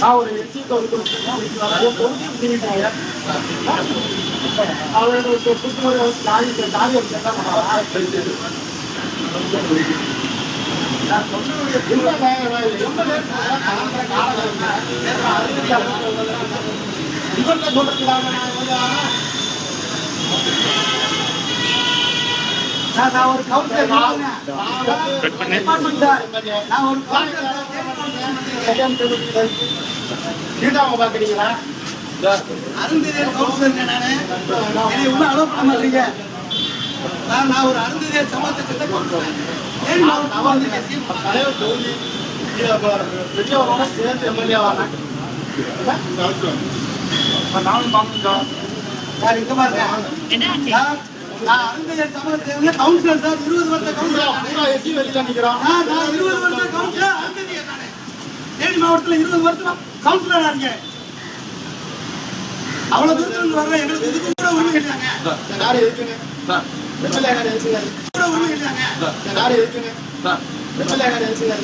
நான் ஒரு எஸ்சி தொகுதி அவரோட புத்துணர்வு தாடி நான் ஒரு கவுன்சிலர் நான் ஒரு பாக்குறீங்களா அருந்ததியர் கவுன்சிலர் நானு என்னை உள்ள அலோவ் பண்ண மாட்டீங்க. நான் ஒரு அருந்ததியர் சமூகத்தை தலைவர் தொகுதி பெரியவரோட சேர்ந்து எம்எல்ஏவான நானும் பாக்குங்க சார். இங்க பாருங்க நான் அருந்ததியர் சமூகத்தை கவுன்சிலர் சார். 20 வருஷ கவுன்சிலர் எஸ்சி வெளியில நிக்கிறோம். நான் 20 வருஷ கவுன்சிலர் அருந்ததியர் நானு. தேனி மாவட்டத்துல 20 வருஷம் கவுன்சிலரா இருக்கேன். அவ்வளவு தூரத்துல வர்ற எங்களுக்கு இதுக்கு கூட உரிமை கேட்டாங்க. யாரு இருக்குங்க எம்எல்ஏ யாரு இருக்குங்க கூட உரிமை கேட்டாங்க. யாரு இருக்குங்க எம்எல்ஏ யாரு இருக்குங்க